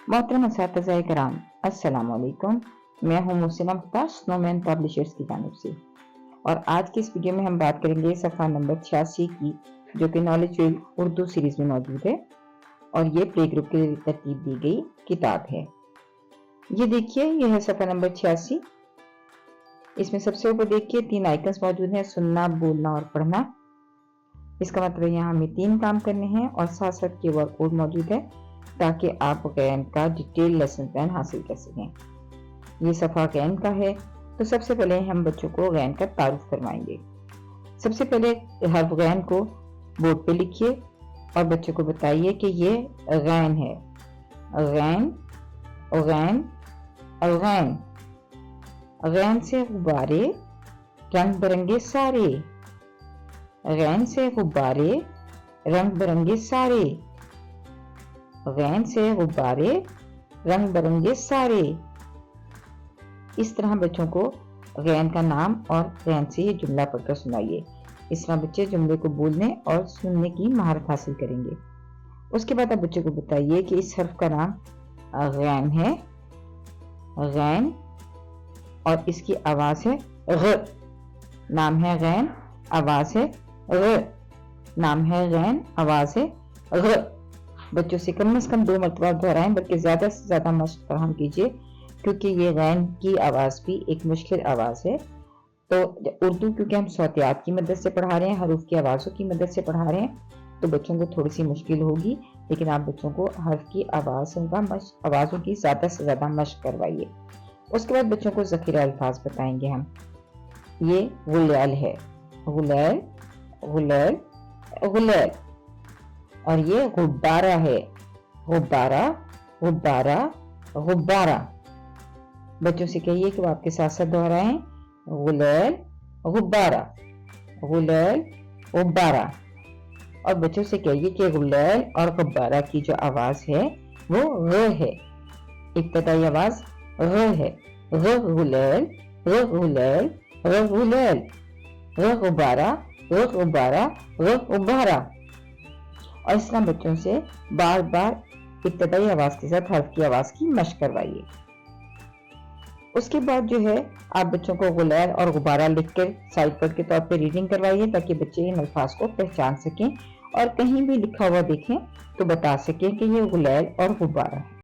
मोहतरम असातिज़ा कराम, अस्सलाम वालेकुम। मैं हूँ मुहसिना मुख्तार स्नोमैन पब्लिशर्स की जानिब से, और आज की इस वीडियो में हम बात करेंगे सफ़ा नंबर 86 की, जो कि नॉलेज व्हील उर्दू सीरीज में मौजूद है और ये प्ले ग्रुप के लिए तरतीब दी गई किताब है। ये देखिए, ये है सफ़ा नंबर 86। इसमें सबसे ऊपर देखिए 3 आइकन्स मौजूद हैं, सुनना, बोलना और पढ़ना। इसका मतलब यहाँ हमें 3 काम करने हैं और साथ साथ QR कोड मौजूद है ताकि आप गैन का डिटेल लेसन प्लान हासिल कर सकें। ये सफ़ा गैन का है, तो सबसे पहले हम बच्चों को गैन का तारुफ करवाएंगे। सबसे पहले हर्फ गैन को बोर्ड पे लिखिए और बच्चों को बताइए कि ये गैन है। Gain, gain, gain. गैन से गुब्बारे रंग बिरंगे सारे। गैन से गुब्बारे रंग बिरंगे सारे। गैन से गुब्बारे रंग बिरंगे सारे। इस तरह बच्चों को गैन का नाम और गैन से ये जुमला पढ़कर सुनाइए। इस तरह बच्चे जुमले को बोलने और सुनने की महारत हासिल करेंगे। उसके बाद आप बच्चों को बताइए कि इस हर्फ का नाम गैन है, गैन, और इसकी आवाज है ग। नाम है गैन, आवाज है ग। नाम है गैन, आवाज है ग। बच्चों से कम 2 मरतबा दोहराएं, बल्कि ज्यादा से ज्यादा मशक फराहम कीजिए, क्योंकि ये गैन की आवाज भी एक मुश्किल आवाज है। तो उर्दू क्योंकि हम सौतियात की मदद से पढ़ा रहे हैं, हरूफ की आवाजों की मदद से पढ़ा रहे हैं, तो बच्चों को थोड़ी सी मुश्किल होगी, लेकिन आप बच्चों को हर्फ की आवाजों की ज्यादा से ज्यादा मशक करवाइए। उसके बाद बच्चों को ज़ख़ीरा अल्फाज बताएंगे हम। ये गुलैल है, गुलैल, गुलैल, गुलैल। और ये गुब्बारा है, गुब्बारा, गुब्बारा, गुब्बारा। बच्चों से कहिए कि वो आपके साथ साथ दोहराएं, गुलैल, गुब्बारा, गुलैल, गुब्बारा। और बच्चों से कहिए कि गुलैल और गुब्बारा की जो आवाज है वो ग है। इब्तदाई आवाज ग है। ग गुलैल, ग गुलैल, ग गुलैल, ग गुब्बारा, ग गुब्बारा, ग गुब्बारा। और इस तरह बच्चों से बार बार इब्तदाई आवाज के साथ हर्फ की आवाज की मशक करवाइए। उसके बाद जो है आप बच्चों को गुलैल और गुब्बारा लिखकर साइड पर के तौर पर रीडिंग करवाइए, ताकि बच्चे इन अल्फाज को पहचान सकें और कहीं भी लिखा हुआ देखें तो बता सकें कि ये गुलैल और गुब्बारा है।